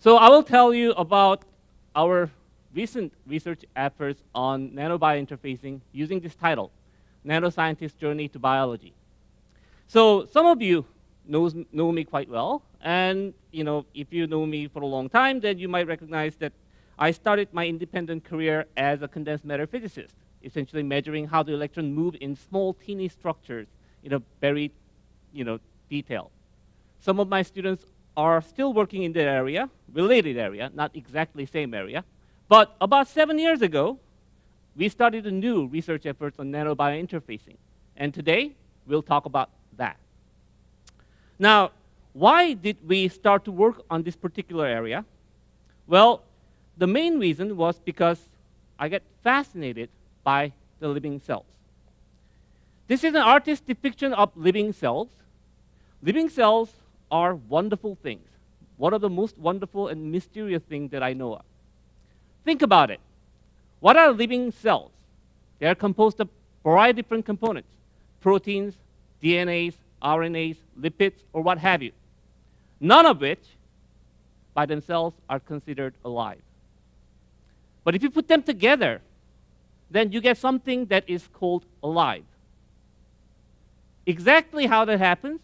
So I will tell you about our recent research efforts on nanobiointerfacing using this title, Nanoscientist's Journey to Biology. So some of you know me quite well, and if you know me for a long time, then you might recognize that I started my independent career as a condensed matter physicist, essentially measuring how the electron move in small, teeny structures in a very detail. Some of my students are still working in that area, related area, not exactly same area. But about 7 years ago, we started a new research effort on nanobiointerfacing. And today, we'll talk about that. Now, why did we start to work on this particular area? Well, the main reason was because I get fascinated by the living cells. This is an artist's depiction of living cells. Living cells are wonderful things, one of the most wonderful and mysterious things that I know of. Think about it. What are living cells? They are composed of a variety of different components, proteins, DNAs, RNAs, lipids, or what have you, none of which by themselves are considered alive. But if you put them together, then you get something that is called alive. Exactly how that happens,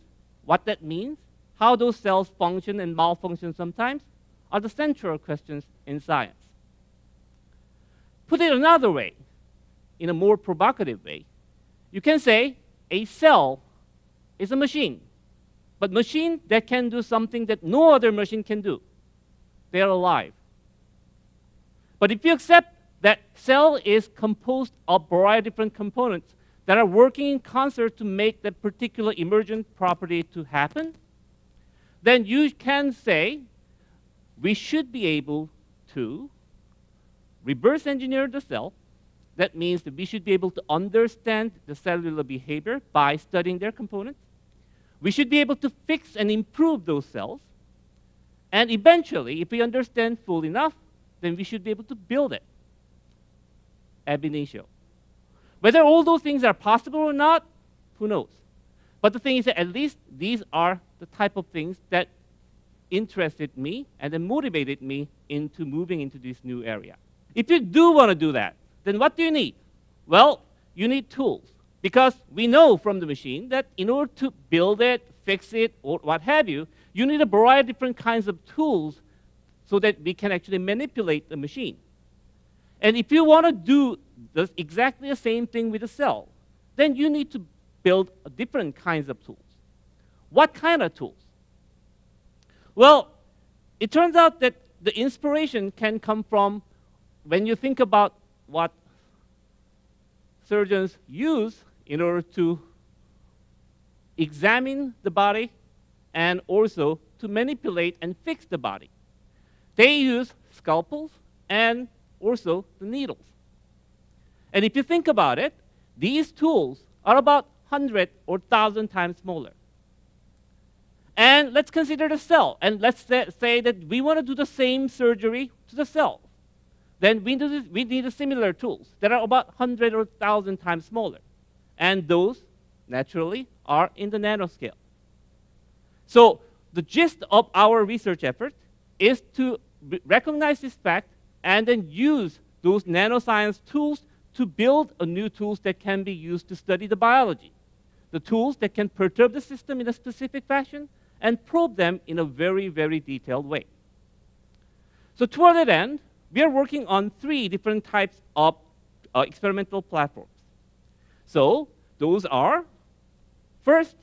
what that means, how those cells function and malfunction sometimes, are the central questions in science. Put it another way, in a more provocative way, you can say a cell is a machine, but machine that can do something that no other machine can do. They are alive. But if you accept that cell is composed of a variety of different components that are working in concert to make that particular emergent property to happen, then you can say we should be able to reverse engineer the cell. That means that we should be able to understand the cellular behavior by studying their components. We should be able to fix and improve those cells. And eventually, if we understand full enough, then we should be able to build it ab initio. Whether all those things are possible or not, who knows? But the thing is that at least these are the type of things that interested me and then motivated me into moving into this new area. If you do want to do that, then what do you need? Well, you need tools. Because we know from the machine that in order to build it, fix it, or what have you, you need a variety of different kinds of tools so that we can actually manipulate the machine. And if you want to do exactly the same thing with a cell, then you need to build different kinds of tools. What kind of tools? Well, it turns out that the inspiration can come from when you think about what surgeons use in order to examine the body and also to manipulate and fix the body. They use scalpels and also the needles. And if you think about it, these tools are about 100 or 1,000 times smaller. And let's consider the cell. And let's say that we want to do the same surgery to the cell. Then we need similar tools that are about 100 or 1,000 times smaller. And those, naturally, are in the nanoscale. So the gist of our research effort is to recognize this fact and then use those nanoscience tools to build new tools that can be used to study the biology. The tools that can perturb the system in a specific fashion and probe them in a very, very detailed way. So toward that end, we are working on 3 different types of experimental platforms. So those are, first,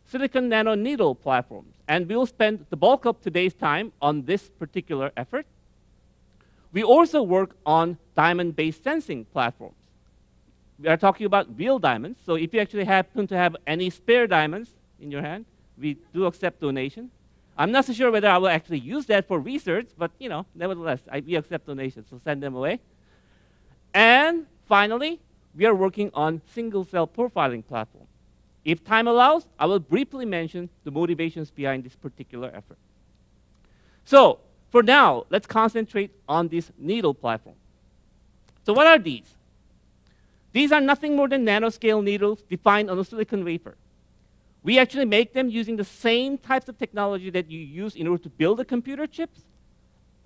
silicon nanoneedle platforms. And we'll spend the bulk of today's time on this particular effort. We also work on diamond-based sensing platforms. We are talking about real diamonds. So if you actually happen to have any spare diamonds in your hand, we do accept donations. I'm not so sure whether I will actually use that for research, but nevertheless, we accept donations, so send them away. And finally, we are working on single-cell profiling platform. If time allows, I will briefly mention the motivations behind this particular effort. So for now, let's concentrate on this needle platform. So what are these? These are nothing more than nanoscale needles defined on a silicon wafer. We actually make them using the same types of technology that you use in order to build the computer chips,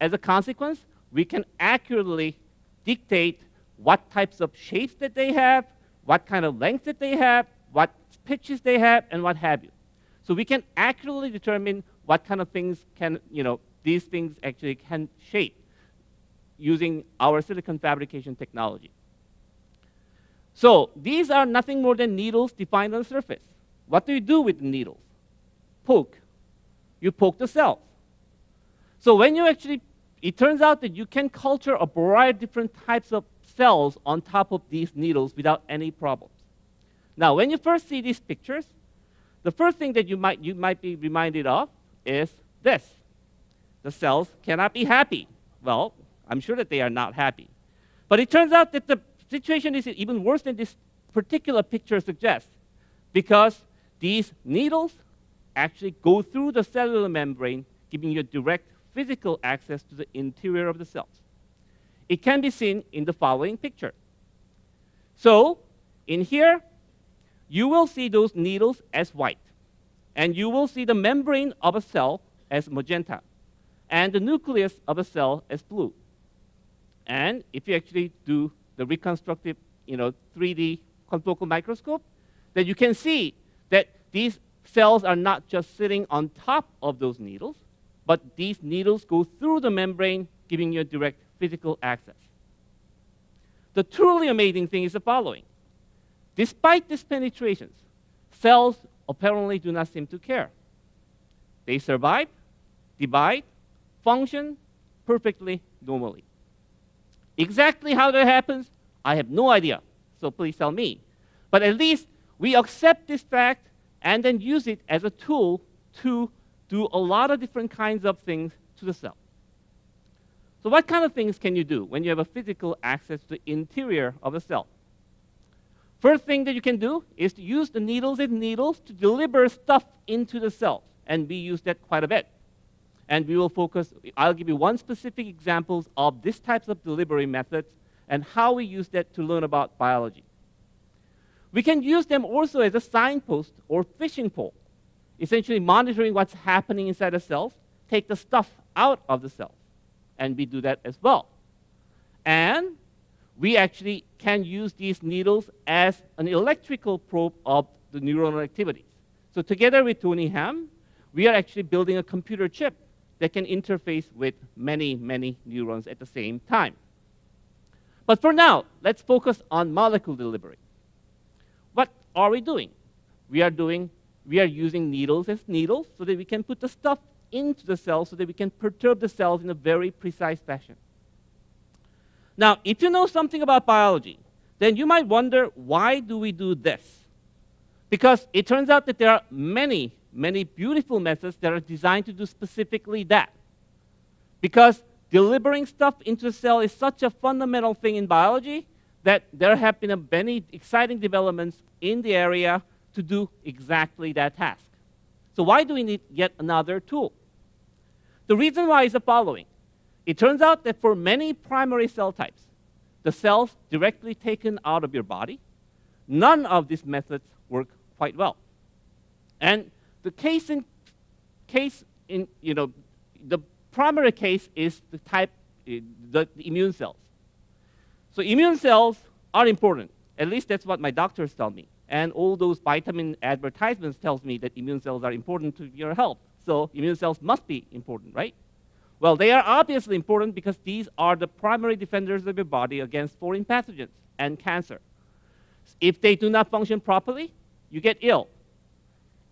as a consequence, we can accurately dictate what types of shapes that they have, what kind of length that they have, what pitches they have, and what have you. So we can accurately determine what kind of things can, these things actually can shape using our silicon fabrication technology. So these are nothing more than needles defined on the surface. What do you do with the needles? Poke. You poke the cells. So when you actually, it turns out that you can culture a variety of different types of cells on top of these needles without any problems. Now, when you first see these pictures, the first thing that you might be reminded of is this. The cells cannot be happy. Well, I'm sure that they are not happy. But it turns out that the situation is even worse than this particular picture suggests, because these needles actually go through the cellular membrane, giving you direct physical access to the interior of the cells. It can be seen in the following picture. So in here, you will see those needles as white, and you will see the membrane of a cell as magenta, and the nucleus of a cell as blue. And if you actually do the reconstructive 3D confocal microscope, then you can see that these cells are not just sitting on top of those needles, but these needles go through the membrane, giving you a direct physical access. The truly amazing thing is the following. Despite these penetrations, cells apparently do not seem to care. They survive, divide, function perfectly normally. Exactly how that happens, I have no idea, so please tell me. But at least we accept this fact and then use it as a tool to do a lot of different kinds of things to the cell. So what kind of things can you do when you have a physical access to the interior of a cell? First thing that you can do is to use the needles and needles to deliver stuff into the cell, and we use that quite a bit. And we will focus, I'll give you one specific example of these types of delivery methods and how we use that to learn about biology. We can use them also as a signpost or fishing pole, essentially monitoring what's happening inside the cells, take the stuff out of the cells, and we do that as well. And we actually can use these needles as an electrical probe of the neuronal activities. So together with Tony Ham, we are actually building a computer chip that can interface with many, many neurons at the same time. But for now, let's focus on molecule delivery. What are we doing? We are using needles as needles so that we can put the stuff into the cells so that we can perturb the cells in a very precise fashion. Now, if you know something about biology, then you might wonder, why do we do this? Because it turns out that there are many, many beautiful methods that are designed to do specifically that. Because delivering stuff into a cell is such a fundamental thing in biology that there have been many exciting developments in the area to do exactly that task. So why do we need yet another tool? The reason why is the following. It turns out that for many primary cell types, the cells directly taken out of your body, none of these methods work quite well. And the the primary case is the immune cells. So immune cells are important. At least that's what my doctors tell me. And all those vitamin advertisements tells me that immune cells are important to your health. So immune cells must be important, right? Well, they are obviously important because these are the primary defenders of your body against foreign pathogens and cancer. If they do not function properly, you get ill.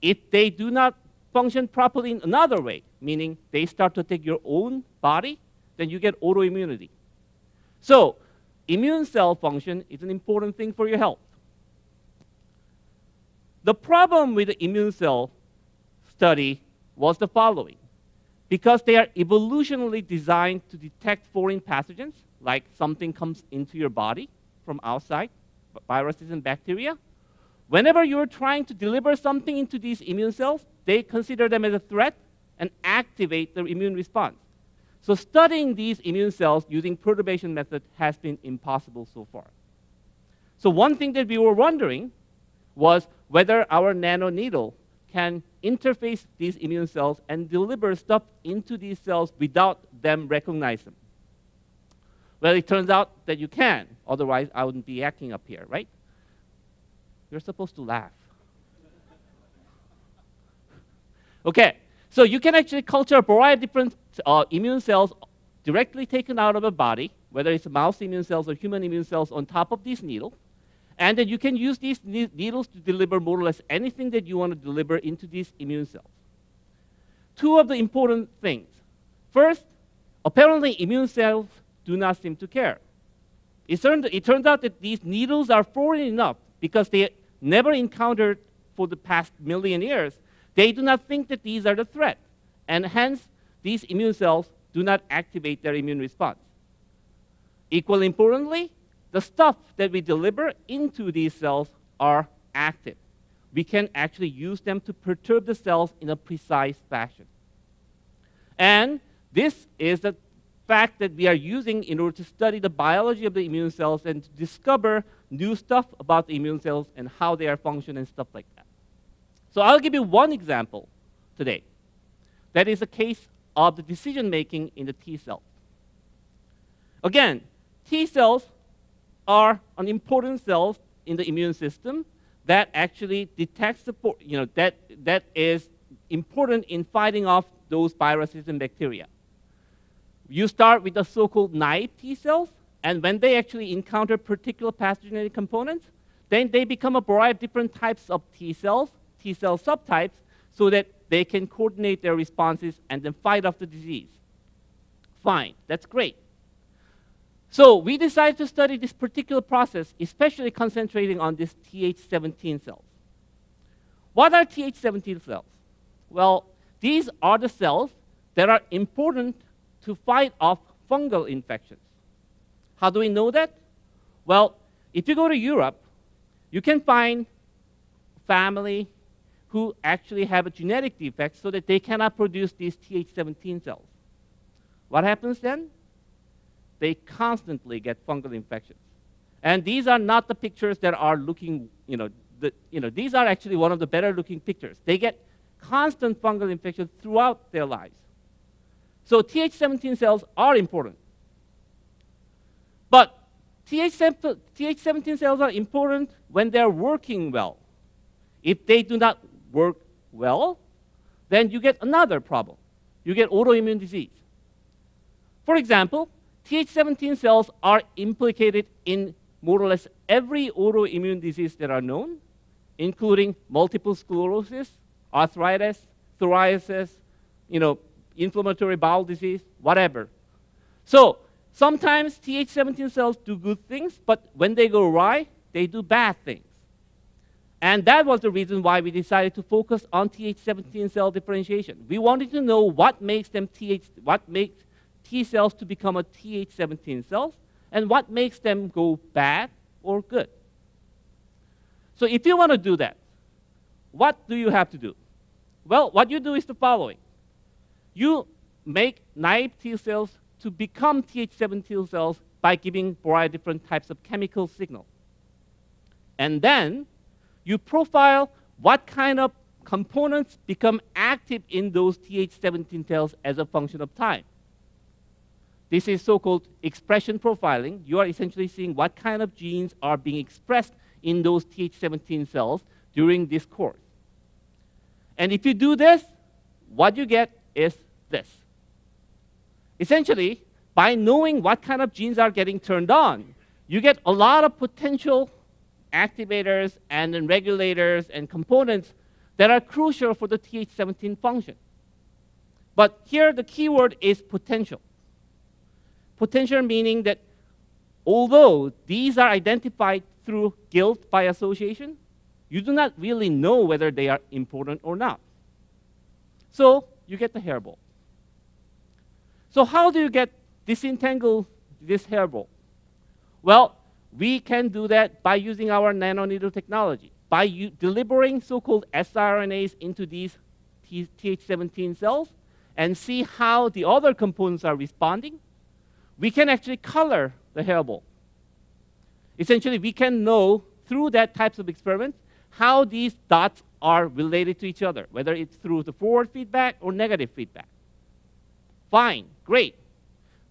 If they do not function properly in another way, meaning they start to take your own body, then you get autoimmunity. So immune cell function is an important thing for your health. The problem with the immune cell study was the following. Because they are evolutionally designed to detect foreign pathogens, like something comes into your body from outside, viruses and bacteria, whenever you're trying to deliver something into these immune cells, they consider them as a threat and activate the immune response. So studying these immune cells using perturbation method has been impossible so far. So one thing that we were wondering was whether our nano needle can interface these immune cells and deliver stuff into these cells without them recognize them. Well, it turns out that you can. Otherwise, I wouldn't be acting up here, right? You're supposed to laugh. Okay, so you can actually culture a variety of different immune cells directly taken out of a body, whether it's mouse immune cells or human immune cells, on top of these needles. And then you can use these needles to deliver more or less anything that you want to deliver into these immune cells. Two of the important things. First, apparently immune cells do not seem to care. It turns out that these needles are foreign enough because they never encountered for the past million years. They do not think that these are the threat. And hence, these immune cells do not activate their immune response. Equally importantly, the stuff that we deliver into these cells are active. We can actually use them to perturb the cells in a precise fashion. And this is the fact that we are using in order to study the biology of the immune cells and to discover new stuff about the immune cells and how they are functioning and stuff like that. So I'll give you one example today. That is a case of the decision-making in the T cells. Again, T cells are an important cell in the immune system that actually detects the, that is important in fighting off those viruses and bacteria. You start with the so-called naive T cells, and when they actually encounter particular pathogenic components, then they become a variety of different types of T cells, T cell subtypes, so that they can coordinate their responses and then fight off the disease. Fine, that's great. So we decided to study this particular process, especially concentrating on these Th17 cells. What are Th17 cells? Well, these are the cells that are important to fight off fungal infections. How do we know that? Well, if you go to Europe, you can find family who actually have a genetic defect so that they cannot produce these Th17 cells. What happens then? They constantly get fungal infections. And these are not the pictures that are looking, these are actually one of the better looking pictures. They get constant fungal infections throughout their lives. So Th17 cells are important. But Th17 cells are important when they're working well. If they do not work well, then you get another problem. You get autoimmune disease. For example, Th17 cells are implicated in more or less every autoimmune disease that are known, including multiple sclerosis, arthritis, psoriasis, inflammatory bowel disease, whatever. So sometimes Th17 cells do good things, but when they go awry, they do bad things. And that was the reason why we decided to focus on Th17 cell differentiation. We wanted to know what makes T cells to become a Th17 cells, and what makes them go bad or good. So if you want to do that, what do you have to do? Well, what you do is the following. You make naive T cells to become Th17 cells by giving a variety of different types of chemical signals. And then you profile what kind of components become active in those Th17 cells as a function of time. This is so-called expression profiling. You are essentially seeing what kind of genes are being expressed in those Th17 cells during this course. And if you do this, what you get is this. Essentially, by knowing what kind of genes are getting turned on, you get a lot of potential activators and then regulators and components that are crucial for the Th17 function. But here the key word is potential. Potential meaning that although these are identified through guilt by association, you do not really know whether they are important or not. So you get the hairball. So how do you disentangle this hairball? Well, we can do that by using our nanoneedle technology. By delivering so-called siRNAs into these Th17 cells and see how the other components are responding, we can actually color the hairball. Essentially, we can know through that types of experiments how these dots are related to each other, whether it's through the forward feedback or negative feedback. Fine, great.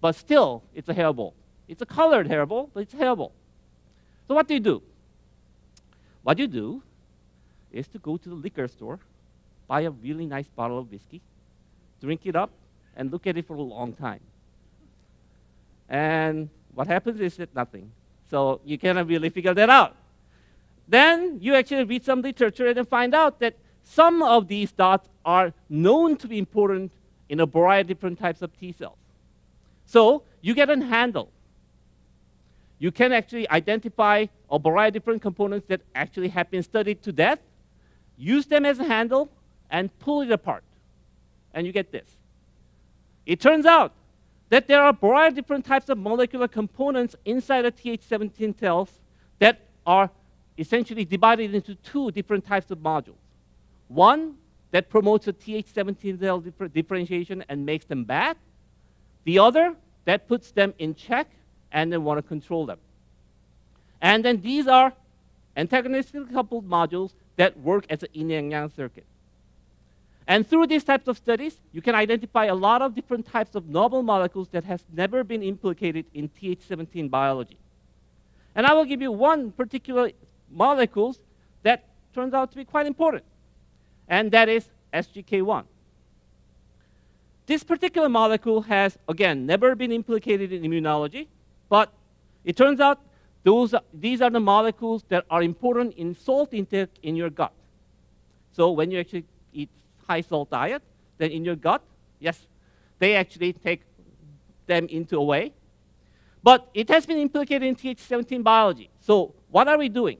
But still, it's a hairball. It's a colored hairball, but it's a hairball. So what do? What you do is to go to the liquor store, buy a really nice bottle of whiskey, drink it up, and look at it for a long time. And what happens is that nothing. So you cannot really figure that out. Then you actually read some literature and then find out that some of these dots are known to be important in a variety of different types of T cells. So you get a handle. You can actually identify a variety of different components that actually have been studied to death, use them as a handle, and pull it apart. And you get this. It turns out that there are a variety of different types of molecular components inside the Th17 cells that are essentially divided into two different types of modules. One that promotes the Th17 cell differentiation and makes them bad. The other that puts them in check and then want to control them. And then these are antagonistically coupled modules that work as an yin-yang circuit. And through these types of studies, you can identify a lot of different types of novel molecules that has never been implicated in Th17 biology. And I will give you one particular molecule that turns out to be quite important, and that is SGK1. This particular molecule has, again, never been implicated in immunology, but it turns out these are the molecules that are important in salt intake in your gut. So when you actually eat high salt diet, then in your gut, yes, they actually take them into a way. But it has been implicated in Th17 biology. So what are we doing?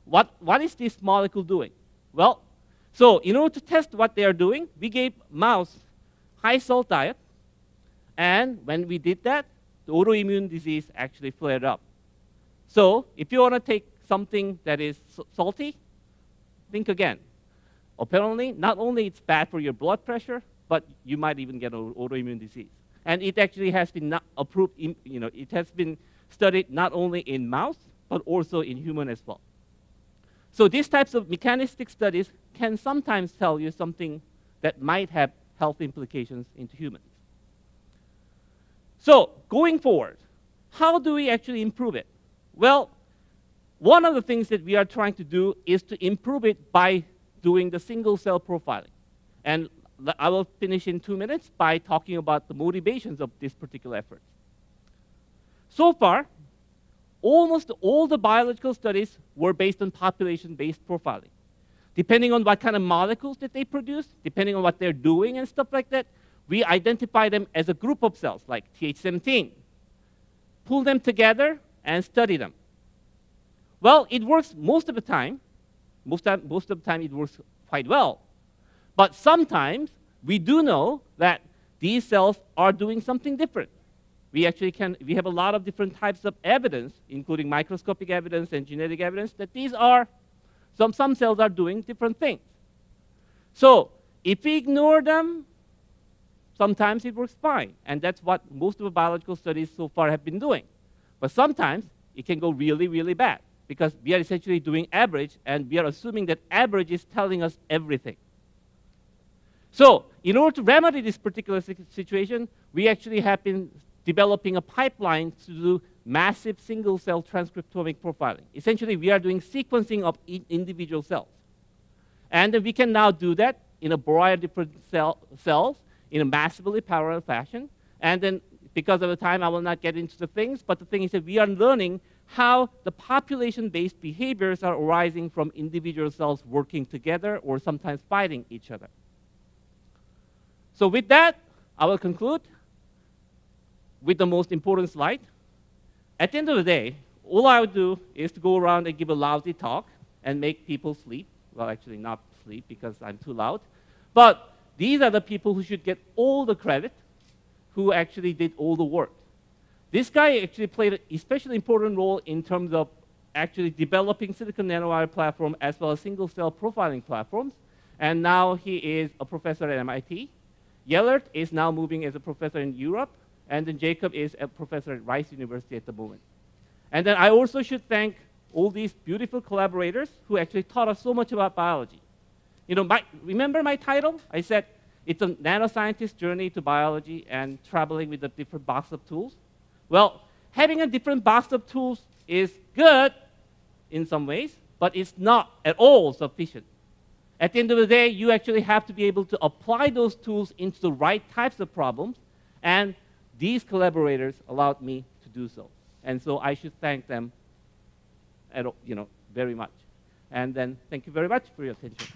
What is this molecule doing? Well, so in order to test what they are doing, we gave mouse high salt diet. And when we did that, the autoimmune disease actually flared up. So if you want to take something that is salty, think again. Apparently, not only it's bad for your blood pressure, but you might even get an autoimmune disease. And it actually has been not approved, it has been studied not only in mouse, but also in human as well. So these types of mechanistic studies can sometimes tell you something that might have health implications into humans. So going forward, how do we actually improve it? Well, one of the things that we are trying to do is to improve it by doing the single cell profiling. And I will finish in 2 minutes by talking about the motivations of this particular effort. So far, almost all the biological studies were based on population-based profiling. Depending on what kind of molecules that they produce, depending on what they're doing and stuff like that, we identify them as a group of cells, like Th17. Pull them together and study them. Well, it works most of the time. Most of the time it works quite well. But sometimes we do know that these cells are doing something different. We have a lot of different types of evidence, including microscopic evidence and genetic evidence, that these are, some cells are doing different things. So if we ignore them, sometimes it works fine. And that's what most of the biological studies so far have been doing. But sometimes it can go really, really bad, because we are essentially doing average, and we are assuming that average is telling us everything. So in order to remedy this particular situation, we actually have been developing a pipeline to do massive single-cell transcriptomic profiling. Essentially, we are doing sequencing of individual cells. And we can now do that in a variety of different cells in a massively parallel fashion. And then, because of the time, I will not get into the things, but the thing is that we are learning how the population-based behaviors are arising from individual cells working together or sometimes fighting each other. So with that, I will conclude with the most important slide. At the end of the day, all I would do is to go around and give a lousy talk and make people sleep. Well, actually not sleep because I'm too loud. But these are the people who should get all the credit, who actually did all the work. This guy actually played an especially important role in terms of actually developing silicon nanowire platform as well as single-cell profiling platforms. And now he is a professor at MIT. Yellert is now moving as a professor in Europe. And then Jacob is a professor at Rice University at the moment. And then I also should thank all these beautiful collaborators who actually taught us so much about biology. You know, remember my title? I said it's a nanoscientist journey to biology and traveling with a different box of tools. Well, having a different box of tools is good in some ways, but it's not at all sufficient. At the end of the day, you actually have to be able to apply those tools into the right types of problems, and these collaborators allowed me to do so. And so I should thank them very much. And then thank you very much for your attention.